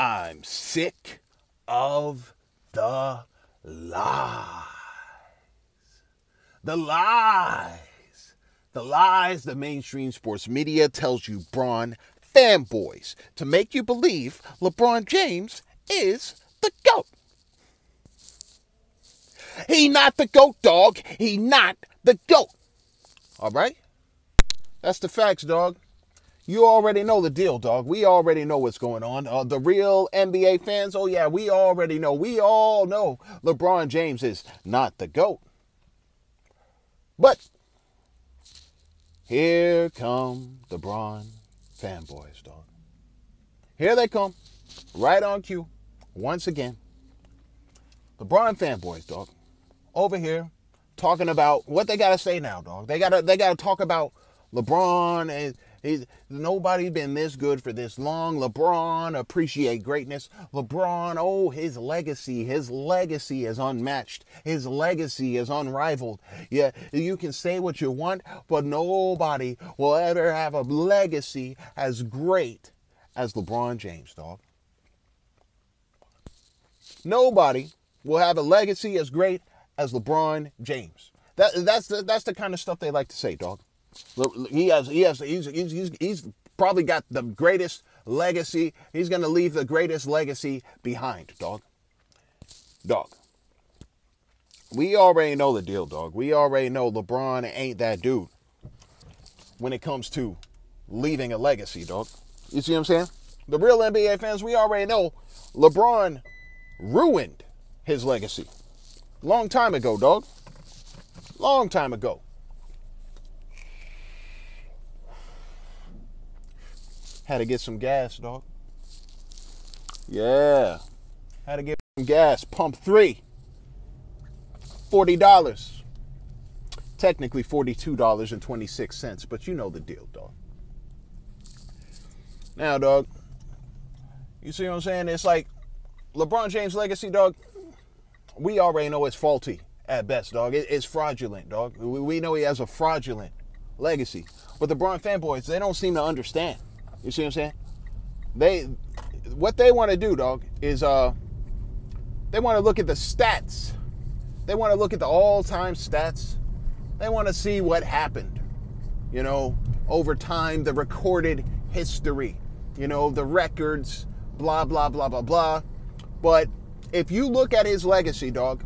I'm sick of the lies. The lies. The lies the mainstream sports media tells you, Bron Fanboys, to make you believe LeBron James is the GOAT. He not the GOAT, dog. He not the GOAT. All right? That's the facts, dog. You already know the deal, dog. We already know what's going on. The real NBA fans, oh yeah, we already know. We all know LeBron James is not the GOAT. But here come the Bron Fanboys, dog. Here they come, right on cue, once again. The Bron Fanboys, dog, over here talking about what they gotta say now, dog. They gotta talk about LeBron and nobody been this good for this long. LeBron appreciate greatness. LeBron, oh, his legacy is unmatched. His legacy is unrivaled. Yeah, you can say what you want, but nobody will ever have a legacy as great as LeBron James, dog. Nobody will have a legacy as great as LeBron James. That's the kind of stuff they like to say, dog. He's probably got the greatest legacy. He's going to leave the greatest legacy behind, dog. Dog. We already know the deal, dog. We already know LeBron ain't that dude when it comes to leaving a legacy, dog. You see what I'm saying? The real NBA fans, we already know LeBron ruined his legacy. Long time ago, dog. Long time ago. Had to get some gas, dog. Yeah. Had to get some gas. Pump 3. $40. Technically $42.26, but you know the deal, dog. Now, dog, you see what I'm saying? It's like LeBron James' legacy, dog, we already know it's faulty at best, dog. It's fraudulent, dog. We know he has a fraudulent legacy. But the Bron Fanboys, they don't seem to understand. You see what I'm saying? What they want to do, dog, is they want to look at the stats. They want to look at the all-time stats. They want to see what happened, you know, over time, the recorded history, you know, the records, blah, blah, blah, blah, blah. But if you look at his legacy, dog,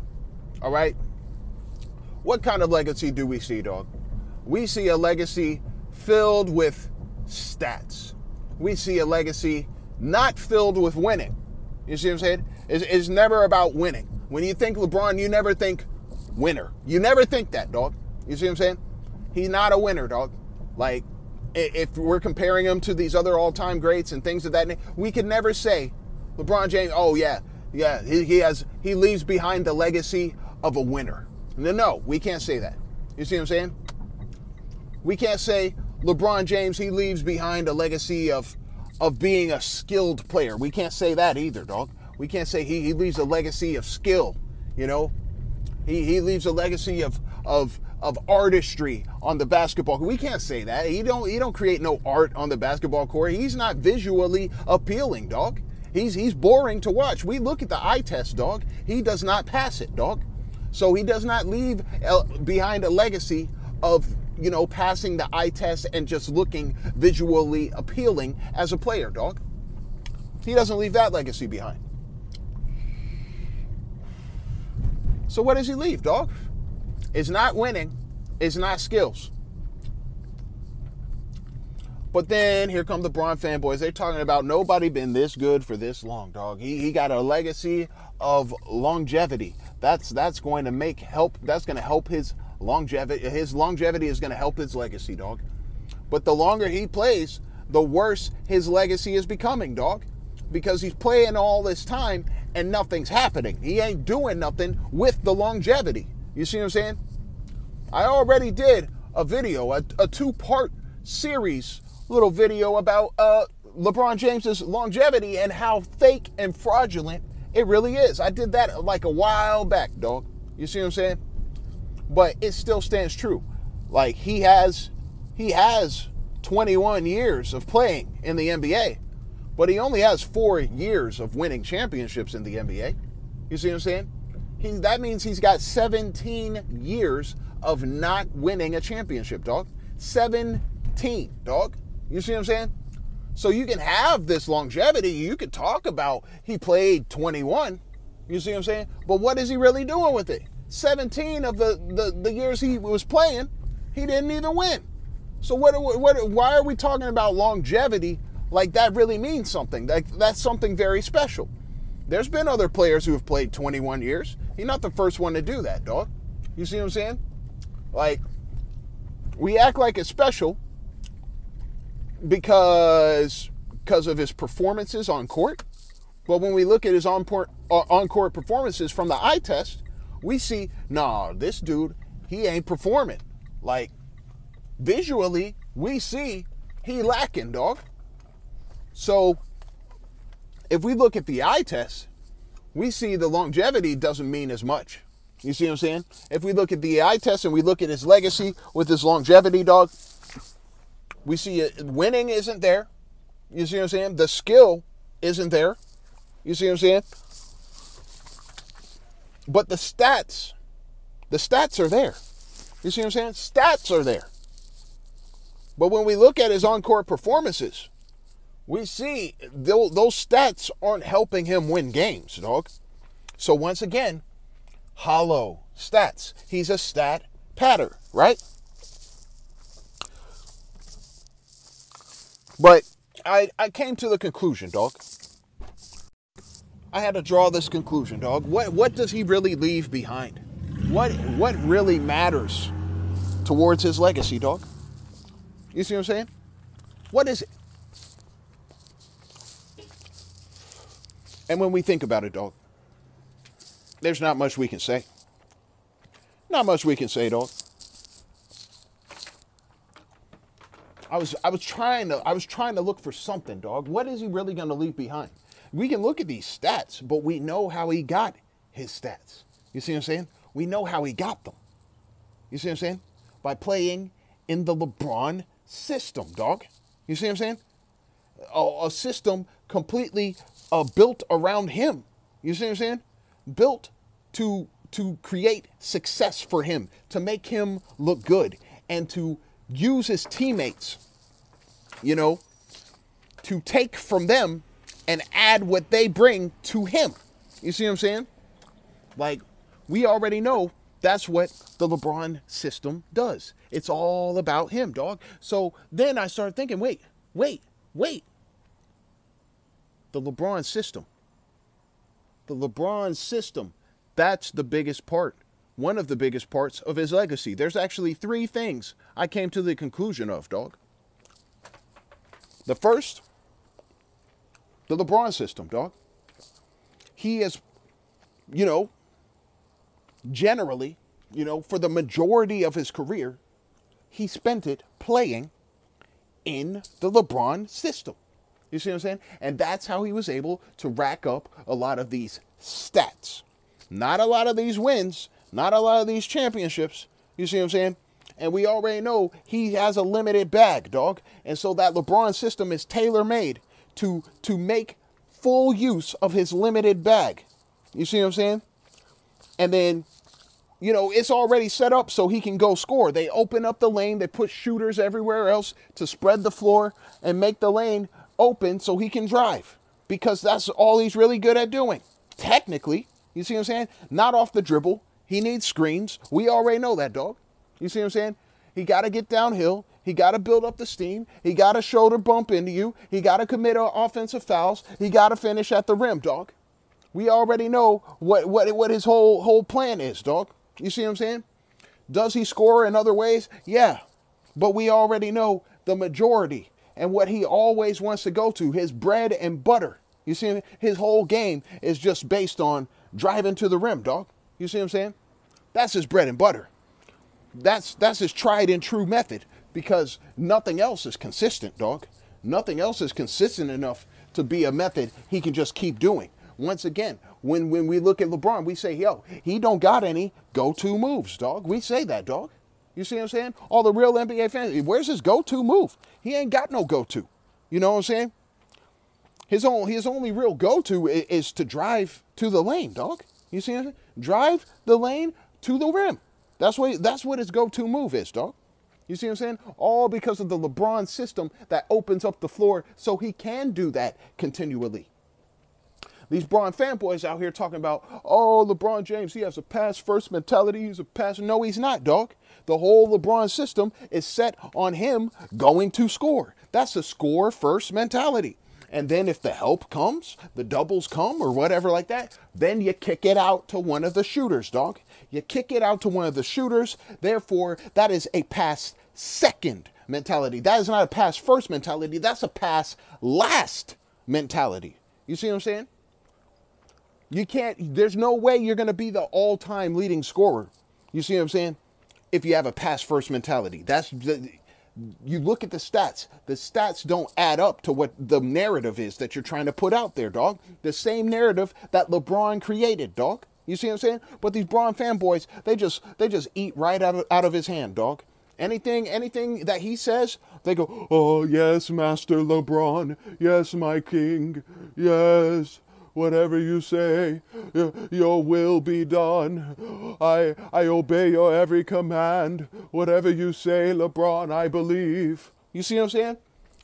all right, what kind of legacy do we see, dog? We see a legacy filled with stats. We see a legacy not filled with winning. You see what I'm saying? It's never about winning. When you think LeBron, you never think winner. You never think that, dog. You see what I'm saying? He's not a winner, dog. Like, if we're comparing him to these other all-time greats and things of that nature, we can never say LeBron James, oh yeah, he leaves behind the legacy of a winner. No, we can't say that. You see what I'm saying? We can't say LeBron James, he leaves behind a legacy of being a skilled player. We can't say that either, dog. We can't say he leaves a legacy of skill, you know? He leaves a legacy of artistry on the basketball court. We can't say that. He don't create no art on the basketball court. He's not visually appealing, dog. He's boring to watch. We look at the eye test, dog. He does not pass it, dog. So he does not leave behind a legacy of, you know, passing the eye test and just looking visually appealing as a player, dog. He doesn't leave that legacy behind. So what does he leave, dog? It's not winning. It's not skills. But then here come the Bron Fanboys. They're talking about nobody been this good for this long, dog. He got a legacy of longevity. That's going to help. That's going to help his longevity. His longevity is going to help his legacy, dog. But the longer he plays, the worse his legacy is becoming, dog. Because he's playing all this time and nothing's happening. He ain't doing nothing with the longevity. You see what I'm saying? I already did a video, a two-part series, little video about LeBron James's longevity and how fake and fraudulent it really is. I did that like a while back, dog. You see what I'm saying? But it still stands true. Like, he has 21 years of playing in the NBA. but he only has 4 years of winning championships in the NBA. You see what I'm saying? That means he's got 17 years of not winning a championship, dog. 17, dog. You see what I'm saying? So you can have this longevity. You could talk about he played 21. You see what I'm saying? But what is he really doing with it? 17 of the years he was playing, he didn't even win. So why are we talking about longevity like that really means something? Like that's something very special. There's been other players who have played 21 years. He's not the first one to do that, dog. You see what I'm saying? Like, we act like it's special because of his performances on court. But when we look at his on-court performances from the eye test, we see, nah, this dude, he ain't performing. Like, visually, we see he lacking, dog. So, if we look at the eye test, we see the longevity doesn't mean as much. You see what I'm saying? If we look at the eye test and we look at his legacy with his longevity, dog, we see winning isn't there. You see what I'm saying? The skill isn't there. You see what I'm saying? But the stats are there. You see what I'm saying? Stats are there. But when we look at his on-court performances, we see those stats aren't helping him win games, dog. So once again, hollow stats. He's a stat patter, right? But I came to the conclusion, dog. I had to draw this conclusion, dog. What does he really leave behind? What really matters towards his legacy, dog? You see what I'm saying? What is it? And when we think about it, dog, there's not much we can say. Not much we can say, dog. I was trying to look for something, dog. What is he really going to leave behind? We can look at these stats, but we know how he got his stats. You see what I'm saying? We know how he got them. You see what I'm saying? By playing in the LeBron system, dog. You see what I'm saying? A system completely built around him. You see what I'm saying? Built to create success for him, to make him look good, and to use his teammates, you know, to take from them and add what they bring to him. You see what I'm saying? Like, we already know that's what the LeBron system does. It's all about him, dog. So then I started thinking, wait. The LeBron system. The LeBron system. That's the biggest part. One of the biggest parts of his legacy. There's actually 3 things I came to the conclusion of, dog. The first, the LeBron system, dog. He is, you know, generally, you know, for the majority of his career, he spent it playing in the LeBron system. You see what I'm saying? And that's how he was able to rack up a lot of these stats. Not a lot of these wins, not a lot of these championships. You see what I'm saying? And we already know he has a limited bag, dog. And so that LeBron system is tailor-made to make full use of his limited bag. You see what I'm saying? And then, you know, it's already set up so he can go score. They open up the lane. They put shooters everywhere else to spread the floor and make the lane open so he can drive. Because that's all he's really good at doing. Technically, you see what I'm saying? Not off the dribble. He needs screens. We already know that, dog. You see what I'm saying? He got to get downhill. He got to build up the steam. He got to shoulder bump into you. He got to commit offensive fouls. He got to finish at the rim, dog. We already know what his whole plan is, dog. You see what I'm saying? Does he score in other ways? Yeah. But we already know the majority and what he always wants to go to, his bread and butter. You see, his whole game is just based on driving to the rim, dog. You see what I'm saying? That's his bread and butter. That's his tried and true method, because nothing else is consistent, dog. Nothing else is consistent enough to be a method he can just keep doing. Once again, when we look at LeBron, we say, yo, he don't got any go-to moves, dog. We say that, dog. You see what I'm saying? All the real NBA fans, where's his go-to move? He ain't got no go-to. You know what I'm saying? His only real go-to is to drive to the lane, dog. You see what I'm saying? Drive the lane to the rim. That's what his go-to move is, dog. You see what I'm saying? All because of the LeBron system that opens up the floor so he can do that continually. These Bron fanboys out here talking about, oh, LeBron James, he has a pass-first mentality. He's a pass. No, he's not, dog. The whole LeBron system is set on him going to score. That's a score-first mentality. And then if the help comes, the doubles come or whatever like that, then you kick it out to one of the shooters, dog. You kick it out to one of the shooters. Therefore, that is a pass-second mentality. That is not a pass-first mentality. That's a pass-last mentality. You see what I'm saying? You can't, there's no way you're going to be the all-time leading scorer. You see what I'm saying? If you have a pass-first mentality. You look at the stats. The stats don't add up to what the narrative is that you're trying to put out there, dog. The same narrative that LeBron created, dog. You see what I'm saying? But these Bron fanboys, they just eat right out of his hand, dog. Anything that he says, they go, oh, yes, Master LeBron. Yes, my king. Yes. Whatever you say, your will be done. I obey your every command. Whatever you say, LeBron, I believe. You see what I'm saying?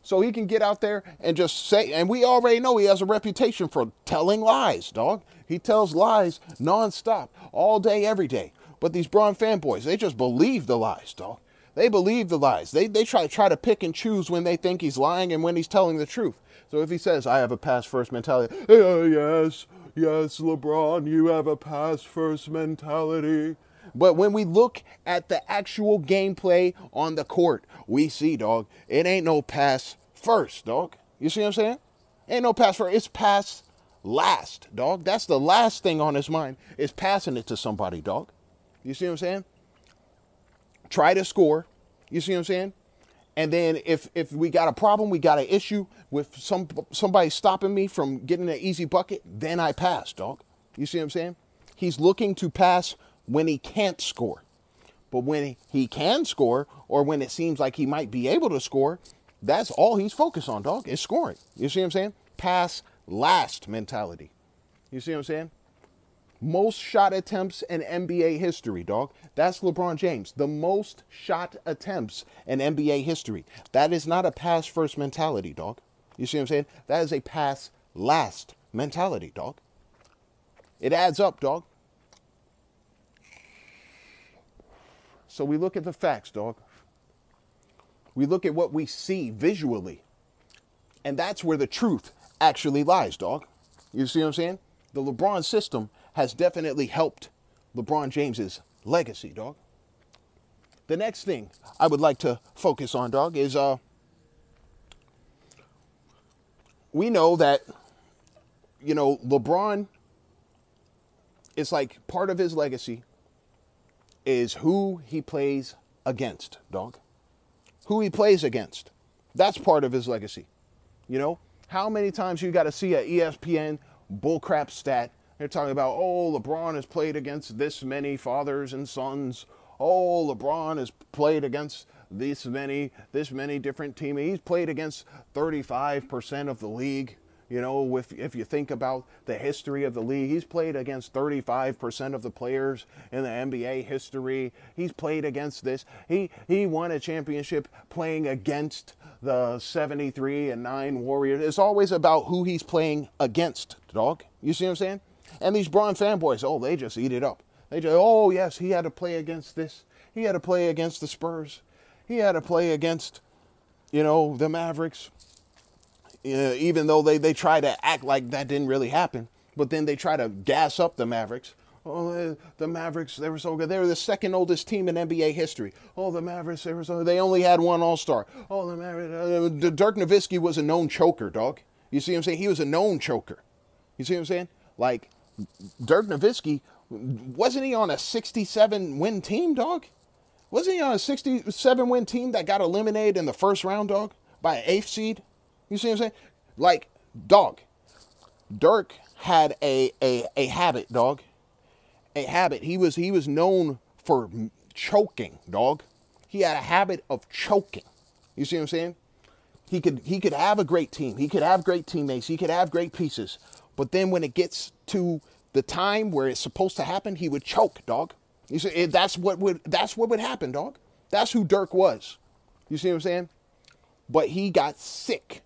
So he can get out there and just say, and we already know he has a reputation for telling lies, dog. He tells lies nonstop, all day, every day. But these Bron fanboys, they just believe the lies, dog. They believe the lies. They try to pick and choose when they think he's lying and when he's telling the truth. So if he says, I have a pass-first mentality, yes, LeBron, you have a pass-first mentality. But when we look at the actual gameplay on the court, we see, dog, it ain't no pass first, dog. You see what I'm saying? Ain't no pass first. It's pass last, dog. That's the last thing on his mind is passing it to somebody, dog. You see what I'm saying? Try to score. You see what I'm saying? And then if we got a problem, we got an issue with somebody stopping me from getting an easy bucket, then I pass, dog. You see what I'm saying? He's looking to pass when he can't score. But when he can score, or when it seems like he might be able to score, that's all he's focused on, dog, is scoring. You see what I'm saying? Pass last mentality. You see what I'm saying? Most shot attempts in NBA history, dog. That's LeBron James. The most shot attempts in NBA history. That is not a pass first mentality, dog. You see what I'm saying? That is a pass last mentality, dog. It adds up, dog. So we look at the facts, dog. We look at what we see visually. And that's where the truth actually lies, dog. You see what I'm saying? The LeBron system has definitely helped LeBron James's legacy, dog. The next thing I would like to focus on, dog, is we know that, you know, LeBron is like part of his legacy is who he plays against, dog. Who he plays against. That's part of his legacy. You know, how many times you got to see a ESPN bullcrap stat? They're talking about, oh, LeBron has played against this many fathers and sons. Oh, LeBron has played against this many different teams. He's played against 35% of the league. You know, if you think about the history of the league, he's played against 35% of the players in the NBA history. He's played against this. He won a championship playing against the 73-9 Warriors. It's always about who he's playing against, dog. You see what I'm saying? And these Bron fanboys, oh, they just eat it up. They just, oh, yes, he had to play against this. He had to play against the Spurs. He had to play against, you know, the Mavericks. Even though they try to act like that didn't really happen. But then they try to gas up the Mavericks. Oh, the Mavericks, they were so good. They were the second oldest team in NBA history. Oh, the Mavericks, they only had one All-Star. Oh, the Mavericks. Dirk Nowitzki was a known choker, dog. You see what I'm saying? He was a known choker. You see what I'm saying? Like, Dirk Nowitzki, wasn't he on a 67-win team, dog? Wasn't he on a 67-win team that got eliminated in the first round, dog? By an 8th seed? You see what I'm saying? Like, dog, Dirk had a habit, dog. A habit. He was known for choking, dog. He had a habit of choking. You see what I'm saying? He could have a great team. He could have great teammates. He could have great pieces. But then when it gets to the time where it's supposed to happen, he would choke, dog. You see, that's what would happen, dog. That's who Dirk was. You see what I'm saying? But he got sick.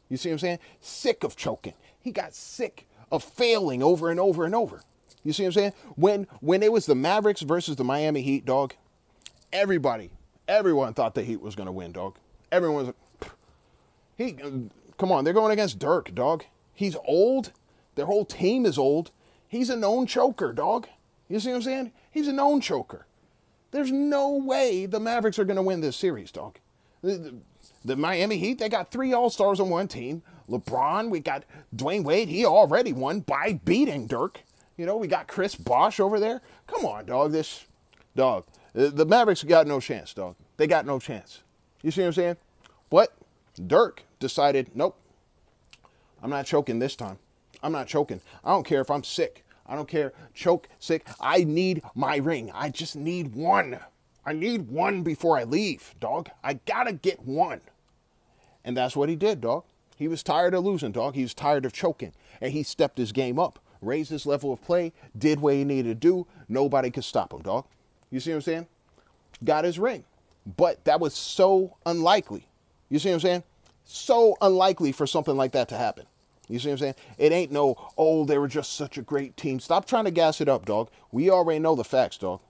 You see what I'm saying? Sick of choking. He got sick of failing over and over and over. You see what I'm saying? When it was the Mavericks versus the Miami Heat, dog, everyone thought the Heat was going to win, dog. Everyone was come on, they're going against Dirk, dog. He's old. Their whole team is old. He's a known choker, dog. You see what I'm saying? He's a known choker. There's no way the Mavericks are going to win this series, dog. The Miami Heat, they got 3 All-Stars on one team. LeBron, we got Dwayne Wade. He already won by beating Dirk. You know, we got Chris Bosh over there. Come on, dog. The Mavericks got no chance, dog. They got no chance. You see what I'm saying? But Dirk decided, nope, I'm not choking this time. I'm not choking. I don't care if I'm sick. I don't care. Choke, sick. I need my ring. I just need one. I need one before I leave, dog. I gotta get one. And that's what he did, dog. He was tired of losing, dog. He was tired of choking. And he stepped his game up, raised his level of play, did what he needed to do. Nobody could stop him, dog. You see what I'm saying? Got his ring. But that was so unlikely. You see what I'm saying? So unlikely for something like that to happen. You see what I'm saying? It ain't no, oh, they were just such a great team. Stop trying to gas it up, dog. We already know the facts, dog.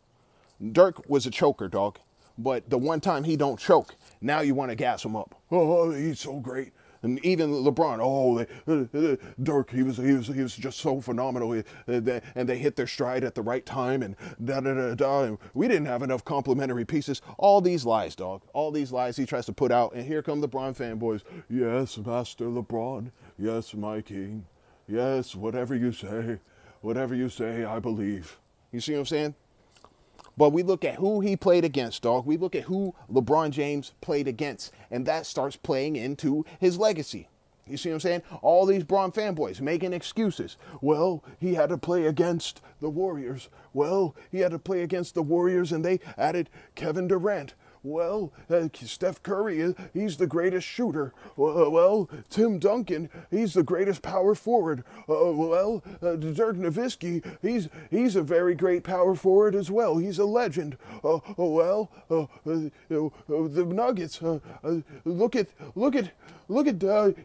Dirk was a choker, dog. But the one time he don't choke, now you want to gas him up. Oh, he's so great. And even LeBron, Dirk, he was just so phenomenal. And they hit their stride at the right time, and da-da-da-da. And we didn't have enough complimentary pieces. All these lies, dog. All these lies he tries to put out. And here come the Bron fanboys. Yes, Master LeBron. Yes, my king. Yes, whatever you say, I believe. You see what I'm saying? But we look at who he played against, dog. We look at who LeBron James played against, and that starts playing into his legacy. You see what I'm saying? All these Bron fanboys making excuses. Well, he had to play against the Warriors. Well, he had to play against the Warriors, and they added Kevin Durant. Well, Steph Curry, he's the greatest shooter. Well, Tim Duncan, he's the greatest power forward. Dirk Nowitzki, he's a very great power forward as well. He's a legend. The Nuggets, look at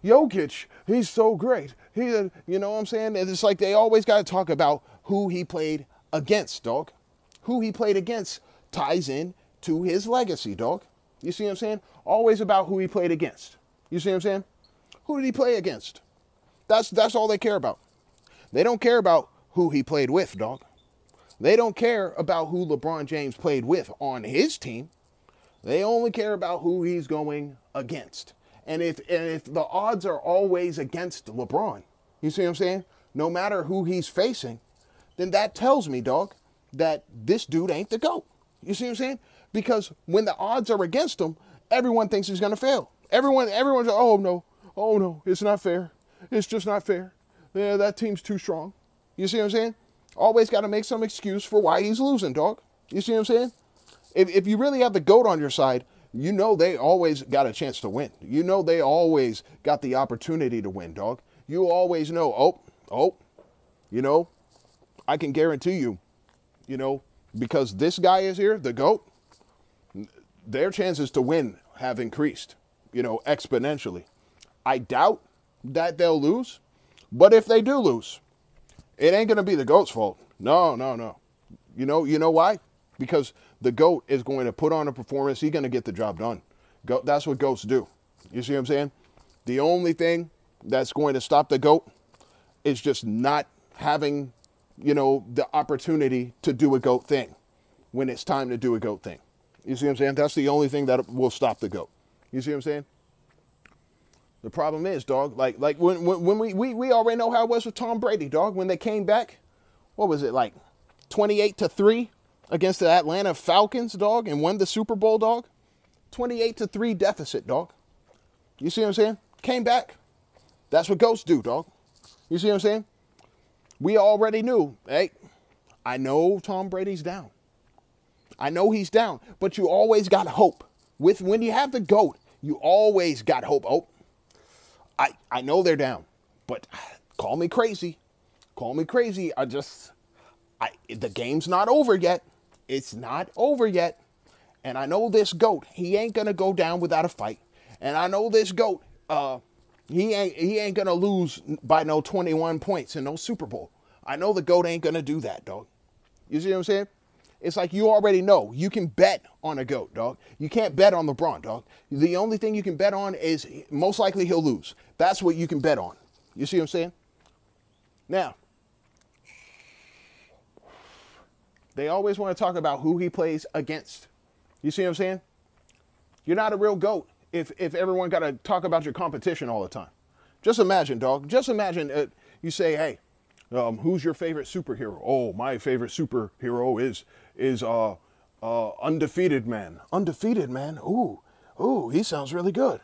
Jokic. He's so great. You know what I'm saying? It's like they always got to talk about who he played against, dog. Who he played against ties in to his legacy, dog. You see what I'm saying? Always about who he played against. You see what I'm saying? Who did he play against? That's all they care about. They don't care about who he played with, dog. They don't care about who LeBron James played with on his team. They only care about who he's going against. And if the odds are always against LeBron, you see what I'm saying? No matter who he's facing, then that tells me, dog, that this dude ain't the GOAT. You see what I'm saying? Because when the odds are against him, everyone thinks he's going to fail. Everyone's like, oh no, it's not fair. It's just not fair. Yeah, that team's too strong. You see what I'm saying? Always got to make some excuse for why he's losing, dog. You see what I'm saying? If you really have the GOAT on your side, you know they always got a chance to win. You know they always got the opportunity to win, dog. You always know, you know, I can guarantee you, you know, because this guy is here, the GOAT, their chances to win have increased, you know, exponentially. I doubt that they'll lose, but if they do lose, it ain't going to be the GOAT's fault. No. You know why? Because the GOAT is going to put on a performance. He's going to get the job done. That's what GOATs do. You see what I'm saying? The only thing that's going to stop the GOAT is just not having, you know, the opportunity to do a GOAT thing when it's time to do a GOAT thing. You see what I'm saying? That's the only thing that will stop the GOAT. You see what I'm saying? The problem is, dog, like when we already know how it was with Tom Brady, dog. When they came back, what was it, like 28-3 against the Atlanta Falcons, dog, and won the Super Bowl, dog? 28-3 deficit, dog. You see what I'm saying? Came back. That's what GOATs do, dog. You see what I'm saying? We already knew, hey, I know Tom Brady's down. I know he's down, but you always got hope. When you have the GOAT, You always got hope. Oh, I know they're down, but call me crazy. Call me crazy. The game's not over yet. It's not over yet. And I know this GOAT, he ain't going to go down without a fight. And I know this GOAT, he ain't going to lose by no 21 points in no Super Bowl. I know the GOAT ain't going to do that, dog. You see what I'm saying? It's like you already know. You can bet on a GOAT, dog. You can't bet on LeBron, dog. The only thing you can bet on is most likely he'll lose. That's what you can bet on. You see what I'm saying? Now, they always want to talk about who he plays against. You see what I'm saying? You're not a real GOAT if everyone got to talk about your competition all the time. Just imagine, dog. Just imagine you say, hey, who's your favorite superhero? Oh, my favorite superhero is Undefeated Man. Undefeated Man? Ooh, he sounds really good.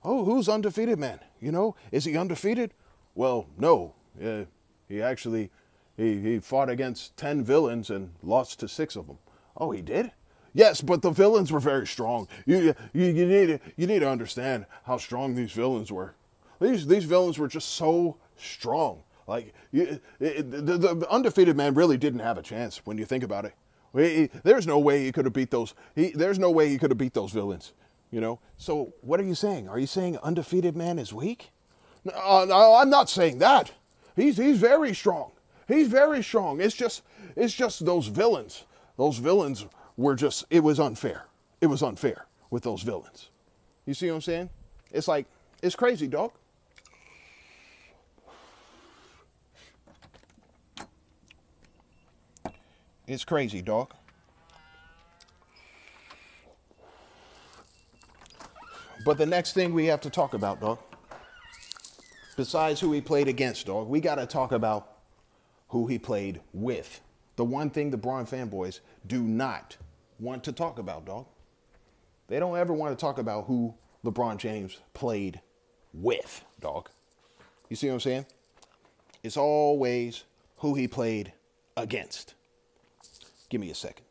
Oh, who's Undefeated Man? You know, is he undefeated? Well, no. He actually, he fought against 10 villains and lost to 6 of them. Oh, he did? Yes, but the villains were very strong. You need to understand how strong these villains were. These villains were just so strong. Like the Undefeated Man really didn't have a chance when you think about it. There's no way he could have beat those. There's no way he could have beat those villains. You know. So what are you saying? Are you saying Undefeated Man is weak? No, I'm not saying that. He's very strong. He's very strong. It's just those villains. Those villains were just. It was unfair. It was unfair with those villains. You see what I'm saying? It's like it's crazy, dog. It's crazy, dog. But the next thing we have to talk about, dog, besides who he played against, dog, we got to talk about who he played with. The one thing the Bron Fanboys do not want to talk about, dog. They don't ever want to talk about who LeBron James played with, dog. You see what I'm saying? It's always who he played against. Give me a second.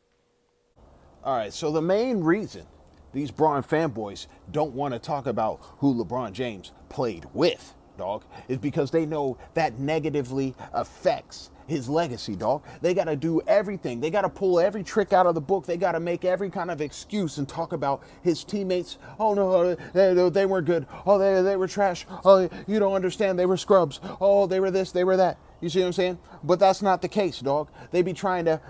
All right, so the main reason these Bron Fanboys don't want to talk about who LeBron James played with, dog, is because they know that negatively affects his legacy, dog. They got to do everything. They got to pull every trick out of the book. They got to make every kind of excuse and talk about his teammates. Oh, no, they weren't good. Oh, they were trash. Oh, you don't understand. They were scrubs. Oh, they were this, they were that. You see what I'm saying? But that's not the case, dog. They'd be trying to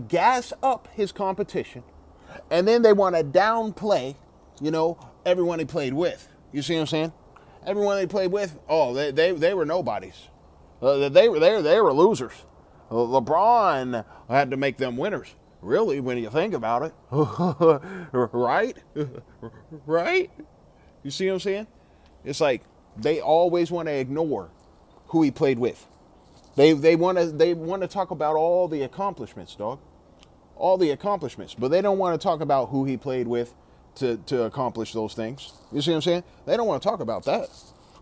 gas up his competition, and then they want to downplay, you know, everyone he played with. You see what I'm saying? Everyone they played with, oh, they were nobodies. They were losers. LeBron had to make them winners. Really, when you think about it, right? Right? You see what I'm saying? It's like they always want to ignore who he played with. They want to talk about all the accomplishments, dog. All the accomplishments, but they don't want to talk about who he played with to accomplish those things. You see what I'm saying? They don't want to talk about that.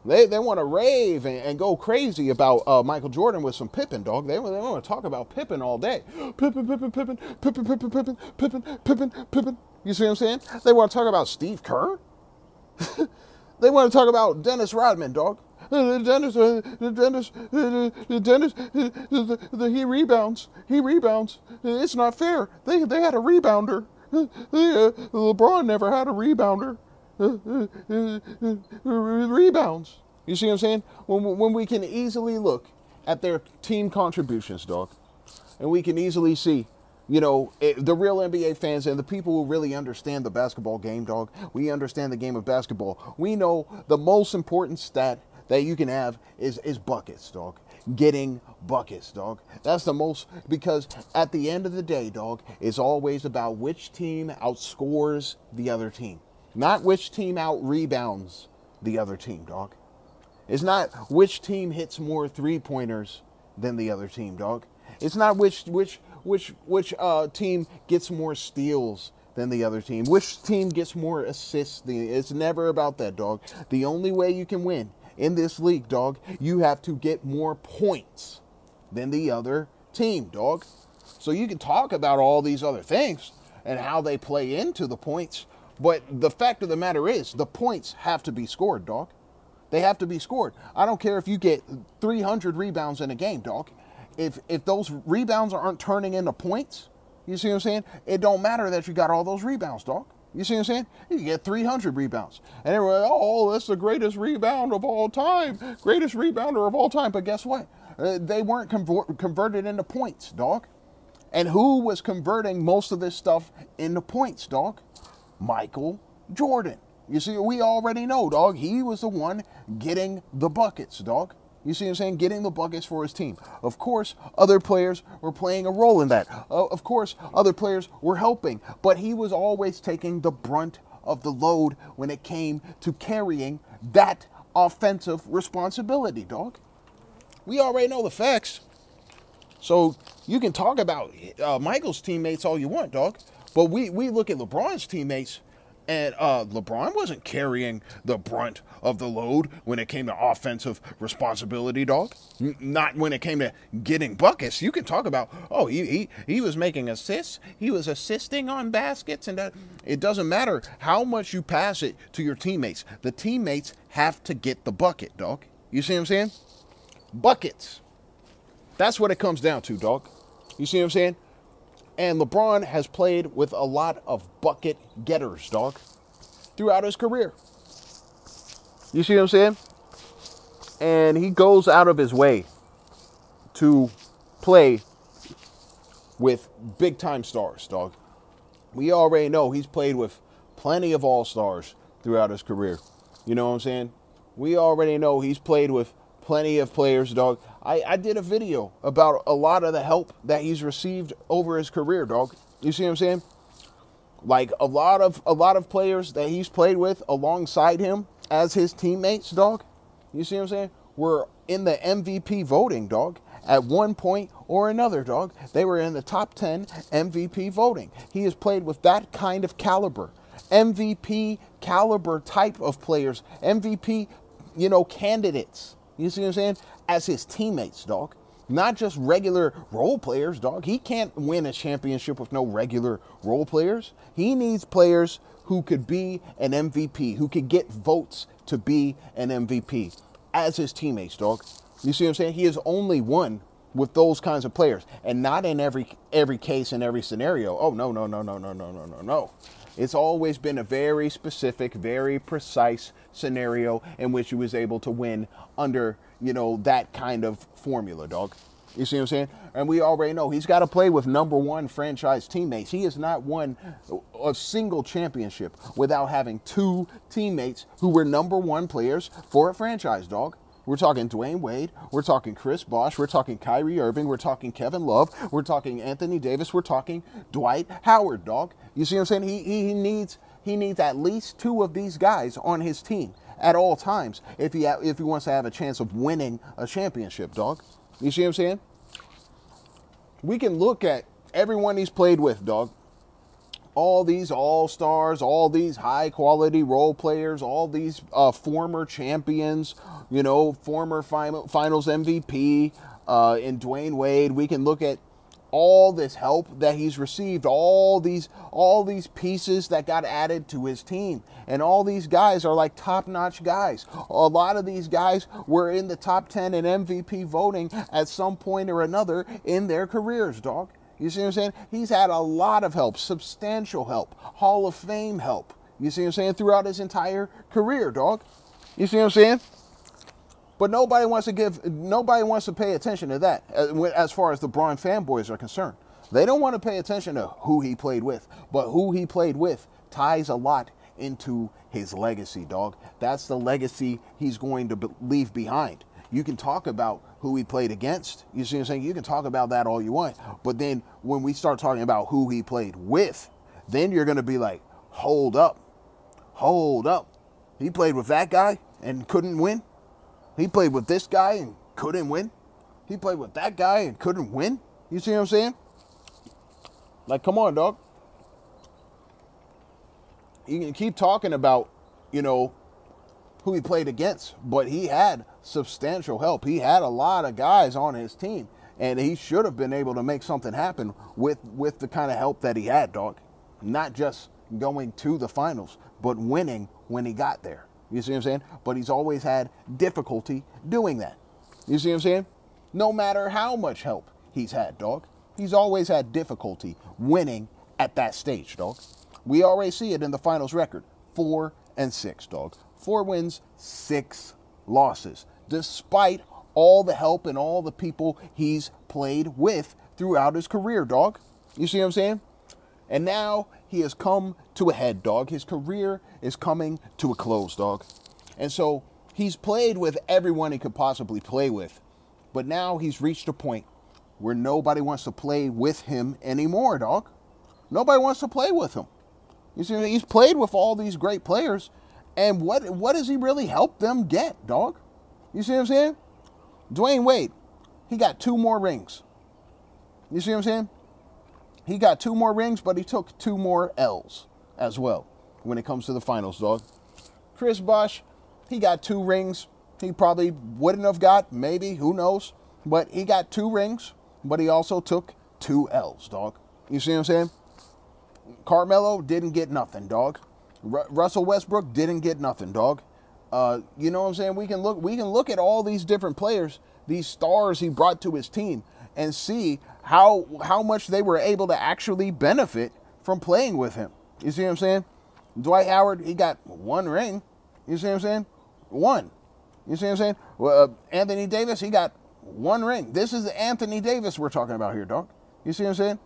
They want to rave and go crazy about Michael Jordan with some Pippen, dog. They want to talk about Pippen all day. Pippen. You see what I'm saying? They want to talk about Steve Kerr. They want to talk about Dennis Rodman, dog. Dennis, he rebounds. It's not fair. They had a rebounder. LeBron never had a rebounder. Rebounds. You see what I'm saying? When we can easily look at their team contributions, dog, and we can easily see, you know, the real NBA fans and the people who really understand the basketball game, dog. We understand the game of basketball. We know the most important stat that you can have is buckets, dog. Getting buckets, dog. That's the most, because at the end of the day, dog, it's always about which team outscores the other team. Not which team out-rebounds the other team, dog. It's not which team hits more three-pointers than the other team, dog. It's not which team gets more steals than the other team. Which team gets more assists. It's never about that, dog. The only way you can win in this league, dog, you have to get more points than the other team, dog. So you can talk about all these other things and how they play into the points, But the fact of the matter is, the points have to be scored, dog. They have to be scored. I don't care if you get 300 rebounds in a game, dog. If those rebounds aren't turning into points, you see what I'm saying? It don't matter that you got all those rebounds, dog. You see what I'm saying? You get 300 rebounds. And everyone, oh, that's the greatest rebound of all time. Greatest rebounder of all time. But guess what? They weren't converted into points, dog. And who was converting most of this stuff into points, dog? Michael Jordan. You see, we already know, dog. He was the one getting the buckets, dog. You see what I'm saying? Getting the buckets for his team. Of course, other players were playing a role in that. Of course, other players were helping. But he was always taking the brunt of the load when it came to carrying that offensive responsibility, dog. We already know the facts. So you can talk about Michael's teammates all you want, dog. But we look at LeBron's teammates, and LeBron wasn't carrying the brunt of the load when it came to offensive responsibility, dog. Not when it came to getting buckets. You can talk about, oh, he was making assists. He was assisting on baskets. And that. It doesn't matter how much you pass it to your teammates. The teammates have to get the bucket, dog. You see what I'm saying? Buckets. That's what it comes down to, dog. You see what I'm saying? And LeBron has played with a lot of bucket getters, dog, throughout his career. You see what I'm saying? And he goes out of his way to play with big-time stars, dog. We already know he's played with plenty of all-stars throughout his career. You know what I'm saying? We already know he's played with plenty of players, dog. I did a video about a lot of the help that he's received over his career, dog. You see what I'm saying? Like a lot of players that he's played with alongside him as his teammates, dog. You see what I'm saying? Were in the MVP voting, dog. At one point or another, dog. They were in the top 10 MVP voting. He has played with that kind of caliber. MVP caliber type of players. MVP, candidates. You see what I'm saying? As his teammates, dog. Not just regular role players, dog. He can't win a championship with no regular role players. He needs players who could be an MVP, who could get votes to be an MVP as his teammates, dog. You see what I'm saying? He has only won with those kinds of players, and not in every case, in every scenario. Oh, no. It's always been a very specific, very precise scenario in which he was able to win under, that kind of formula, dog. You see what I'm saying? And we already know he's got to play with #1 franchise teammates. He has not won a single championship without having 2 teammates who were #1 players for a franchise, dog. We're talking Dwayne Wade. We're talking Chris Bosh. We're talking Kyrie Irving. We're talking Kevin Love. We're talking Anthony Davis. We're talking Dwight Howard, dog. You see what I'm saying? He needs at least 2 of these guys on his team at all times if he wants to have a chance of winning a championship, dog. You see what I'm saying? We can look at everyone he's played with, dog. All these all-stars, all these high-quality role players, all these former champions, former finals MVP in Dwayne Wade. We can look at all this help that he's received, all these pieces that got added to his team. And all these guys are like top-notch guys. A lot of these guys were in the top 10 in MVP voting at some point or another in their careers, dog. You see what I'm saying? He's had a lot of help, substantial help, Hall of Fame help. You see what I'm saying? Throughout his entire career, dog. You see what I'm saying? But nobody wants to pay attention to that as far as the Bron Fanboys are concerned. They don't want to pay attention to who he played with, but who he played with ties a lot into his legacy, dog. That's the legacy he's going to leave behind. You can talk about who he played against. You see what I'm saying? You can talk about that all you want. But then when we start talking about who he played with, then you're going to be like, hold up. He played with that guy and couldn't win? He played with this guy and couldn't win? He played with that guy and couldn't win? You see what I'm saying? Like, come on, dog. You can keep talking about, who he played against, but he had substantial help. He had a lot of guys on his team, and he should have been able to make something happen with the kind of help that he had, dog. Not just going to the finals, but winning when he got there. You see what I'm saying? But he's always had difficulty doing that. You see what I'm saying? No matter how much help he's had, dog, he's always had difficulty winning at that stage, dog. We already see it in the finals record, 4-6, dog. 4 wins, 6 losses, despite all the help and all the people he's played with throughout his career, dog. You see what I'm saying? And now he has come to a head, dog. His career is coming to a close, dog. And so he's played with everyone he could possibly play with. But now he's reached a point where nobody wants to play with him anymore, dog. Nobody wants to play with him. You see, he's played with all these great players. And what does he really help them get, dog? You see what I'm saying? Dwayne Wade, he got 2 more rings. You see what I'm saying? He got 2 more rings, but he took 2 more L's as well when it comes to the finals, dog. Chris Bosh, he got 2 rings. He probably wouldn't have got, maybe, who knows. But he got 2 rings, but he also took 2 L's, dog. You see what I'm saying? Carmelo didn't get nothing, dog. Russell Westbrook didn't get nothing, dog. You know what I'm saying? We can look at all these different players, these stars he brought to his team, and see how much they were able to actually benefit from playing with him. You see what I'm saying? Dwight Howard, he got 1 ring. You see what I'm saying? 1. You see what I'm saying? Well, Anthony Davis, he got 1 ring. This is Anthony Davis we're talking about here, dog. You see what I'm saying?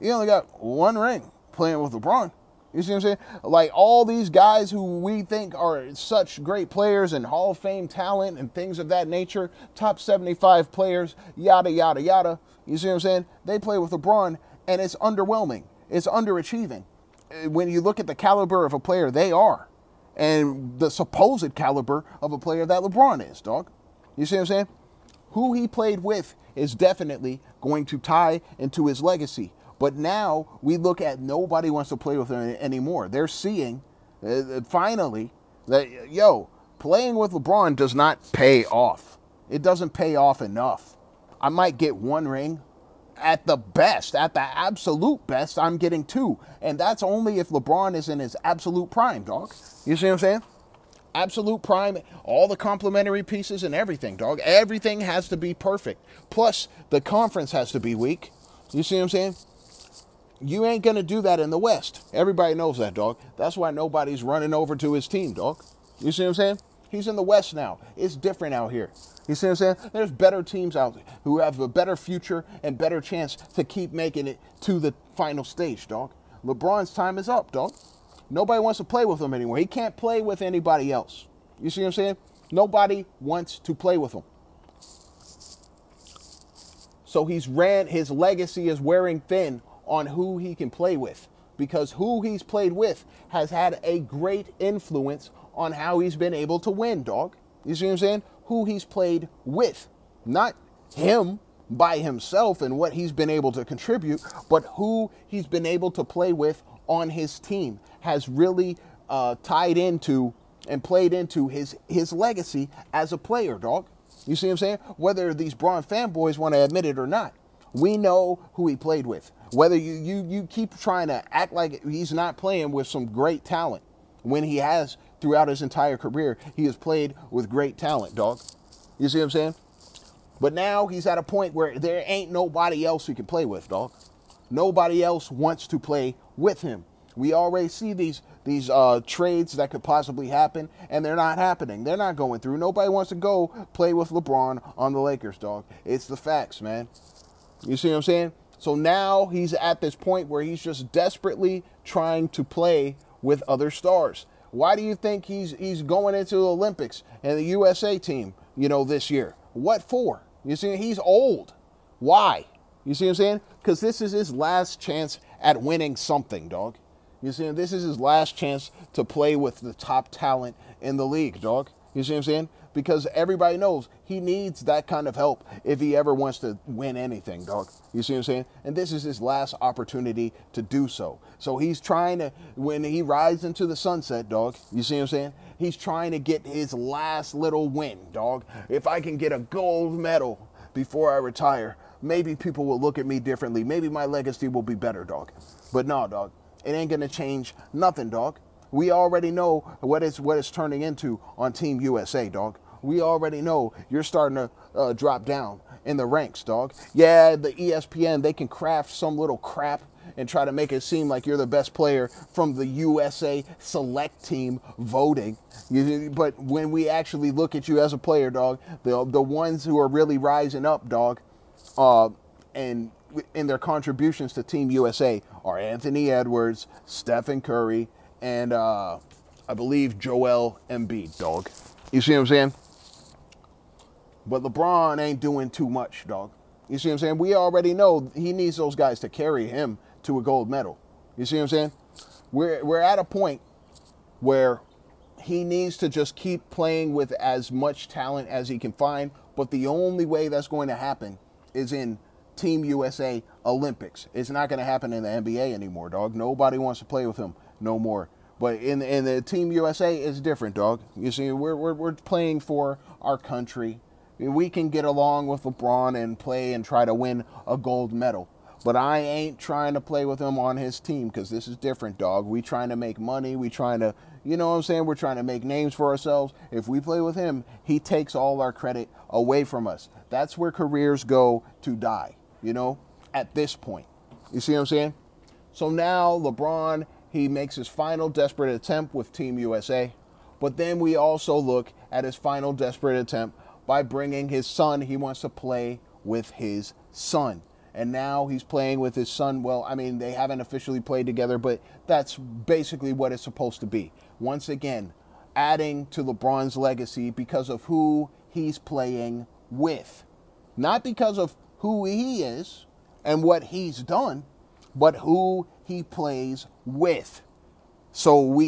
He only got 1 ring playing with LeBron. You see what I'm saying? Like all these guys who we think are such great players and Hall of Fame talent and things of that nature, top 75 players, yada, yada, yada. You see what I'm saying? They play with LeBron and it's underwhelming. It's underachieving. When you look at the caliber of a player they are and the supposed caliber of a player that LeBron is, dog. You see what I'm saying? Who he played with is definitely going to tie into his legacy. But now we look at nobody wants to play with him anymore. They're seeing, finally, that, yo, playing with LeBron does not pay off. It doesn't pay off enough. I might get 1 ring. At the best, at the absolute best, I'm getting 2. And that's only if LeBron is in his absolute prime, dog. You see what I'm saying? Absolute prime, all the complementary pieces and everything, dog. Everything has to be perfect. Plus, the conference has to be weak. You see what I'm saying? You ain't going to do that in the West. Everybody knows that, dog. That's why nobody's running over to his team, dog. You see what I'm saying? He's in the West now. It's different out here. You see what I'm saying? There's better teams out there who have a better future and better chance to keep making it to the final stage, dog. LeBron's time is up, dog. Nobody wants to play with him anymore. He can't play with anybody else. You see what I'm saying? Nobody wants to play with him. So his legacy is wearing thin on who he can play with, because who he's played with has had a great influence on how he's been able to win, dog. You see what I'm saying? Who he's played with, not him by himself and what he's been able to contribute, but who he's been able to play with on his team has really tied into and played into his legacy as a player, dog. You see what I'm saying? Whether these Bron fanboys want to admit it or not, we know who he played with. Whether you keep trying to act like he's not playing with some great talent, when he has throughout his entire career, he has played with great talent, dog. You see what I'm saying? But now he's at a point where there ain't nobody else he can play with, dog. Nobody else wants to play with him. We already see these trades that could possibly happen, and they're not happening. They're not going through. Nobody wants to go play with LeBron on the Lakers, dog. It's the facts, man. You see what I'm saying? So now he's at this point where he's just desperately trying to play with other stars. Why do you think he's going into the Olympics and the USA team, this year? What for? You see, he's old. Why? You see what I'm saying? Because this is his last chance at winning something, dog. You see, this is his last chance to play with the top talent in the league, dog. You see what I'm saying? Because everybody knows he needs that kind of help if he ever wants to win anything, dog. You see what I'm saying? And this is his last opportunity to do so. So he's trying to, when he rides into the sunset, dog, you see what I'm saying? He's trying to get his last little win, dog. If I can get a gold medal before I retire, maybe people will look at me differently. Maybe my legacy will be better, dog. But no, dog. it ain't gonna change nothing, dog. We already know what it's turning into on Team USA, dog. We already know you're starting to drop down in the ranks, dog. Yeah, the ESPN, they can craft some little crap and try to make it seem like you're the best player from the USA select team voting. But when we actually look at you as a player, dog, the ones who are really rising up, dog, and in their contributions to Team USA are Anthony Edwards, Stephen Curry, and I believe Joel Embiid, dog. You see what I'm saying? But LeBron ain't doing too much, dog. You see what I'm saying? We already know he needs those guys to carry him to a gold medal. You see what I'm saying? We're at a point where he needs to just keep playing with as much talent as he can find, but the only way that's going to happen is in Team USA Olympics. It's not going to happen in the NBA anymore, dog. Nobody wants to play with him no more. But in the Team USA, it's different, dog. You see, we're playing for our country. We can get along with LeBron and play and try to win a gold medal. But I ain't trying to play with him on his team because this is different, dog. We trying to make money. We trying to, you know what I'm saying? We're trying to make names for ourselves. If we play with him, he takes all our credit away from us. That's where careers go to die, you know, at this point. You see what I'm saying? So now LeBron, he makes his final desperate attempt with Team USA. But then we also look at his final desperate attempt by bringing his son. He wants to play with his son. And now he's playing with his son. Well, I mean, they haven't officially played together, but that's basically what it's supposed to be. Once again, adding to LeBron's legacy because of who he's playing with. Not because of who he is and what he's done, but who he plays with. So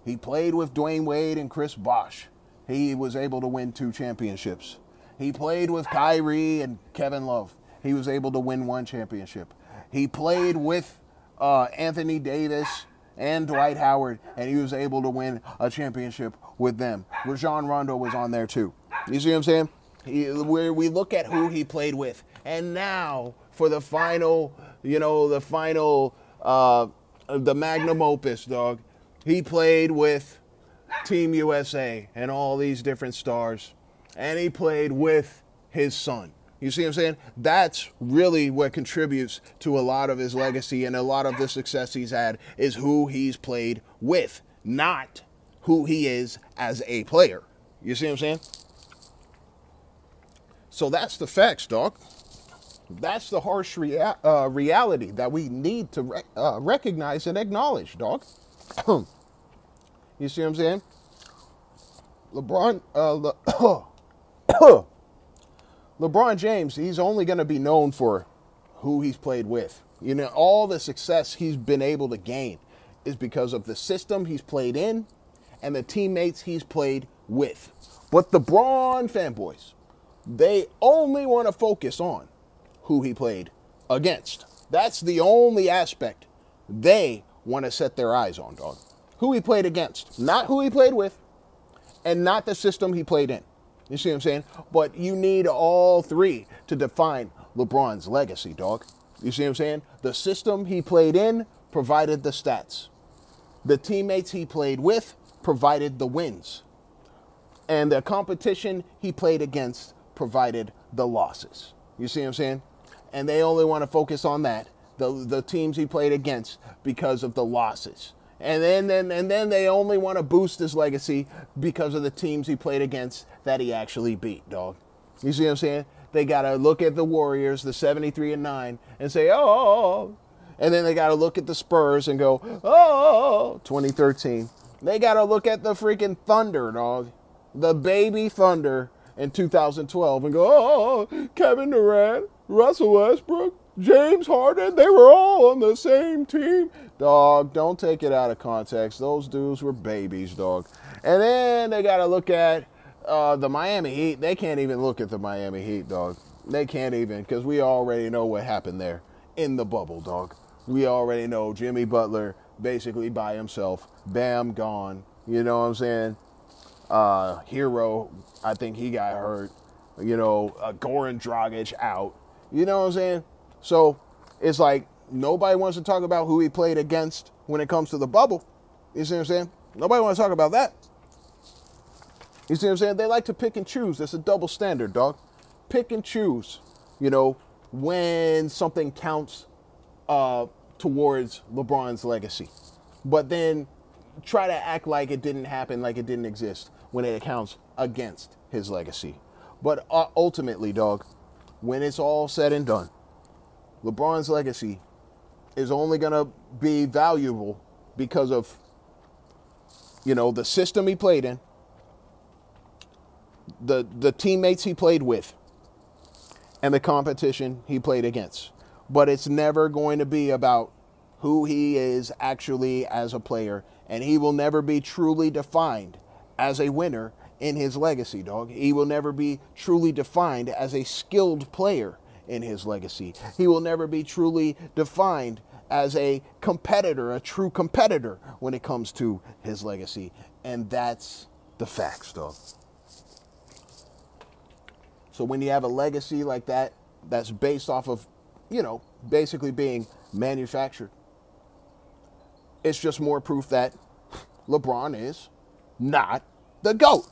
he played with Dwayne Wade and Chris Bosh. He was able to win 2 championships. He played with Kyrie and Kevin Love. He was able to win 1 championship. He played with Anthony Davis and Dwight Howard, and he was able to win a championship with them. Rajon Rondo was on there too. You see what I'm saying? We look at who he played with. And now for the final, you know, the magnum opus, dog. He played with Team USA and all these different stars. And he played with his son. You see what I'm saying? That's really what contributes to a lot of his legacy and a lot of the success he's had is who he's played with, not who he is as a player. You see what I'm saying? So that's the facts, dog. That's the harsh reality that we need to recognize and acknowledge, dog. You see what I'm saying? LeBron James, he's only going to be known for who he's played with. You know, all the success he's been able to gain is because of the system he's played in and the teammates he's played with. But the Bron Fanboys, they only want to focus on who he played against. That's the only aspect they want to set their eyes on, dog. Who he played against, not who he played with, and not the system he played in. You see what I'm saying? But you need all 3 to define LeBron's legacy, dog. You see what I'm saying? The system he played in provided the stats. The teammates he played with provided the wins. And the competition he played against provided the losses. You see what I'm saying? And they only want to focus on that, the teams he played against, because of the losses. And then they only want to boost his legacy because of the teams he played against that he actually beat, dog. You see what I'm saying? They got to look at the Warriors, the 73-9, and say, oh. And then they got to look at the Spurs and go, oh, 2013. They got to look at the freaking Thunder, dog. The baby Thunder in 2012 and go, oh, Kevin Durant, Russell Westbrook, James Harden, they were all on the same team. Dog, don't take it out of context. Those dudes were babies, dog. And then they got to look at the Miami Heat. They can't even look at the Miami Heat, dog. They can't even, because we already know what happened there in the bubble, dog. We already know Jimmy Butler basically by himself. Bam, gone. You know what I'm saying? Hero, I think he got hurt. You know, Goran Dragic out. You know what I'm saying? So it's like Nobody wants to talk about who he played against when it comes to the bubble. You see what I'm saying? Nobody wants to talk about that. You see what I'm saying? They like to pick and choose. That's a double standard, dog. Pick and choose, you know, when something counts towards LeBron's legacy. But then try to act like it didn't happen, like it didn't exist when it counts against his legacy. But ultimately, dog, when it's all said and done, LeBron's legacy is only going to be valuable because of, you know, the system he played in, the teammates he played with, and the competition he played against. But it's never going to be about who he is actually as a player, and he will never be truly defined as a winner in his legacy, dog. He will never be truly defined as a skilled player in his legacy. He will never be truly defined as a competitor, a true competitor when it comes to his legacy. And that's the facts, dog. So when you have a legacy like that, that's based off of, you know, basically being manufactured, it's just more proof that LeBron is not the GOAT.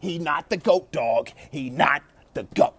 He not the GOAT, dog. He not the GOAT.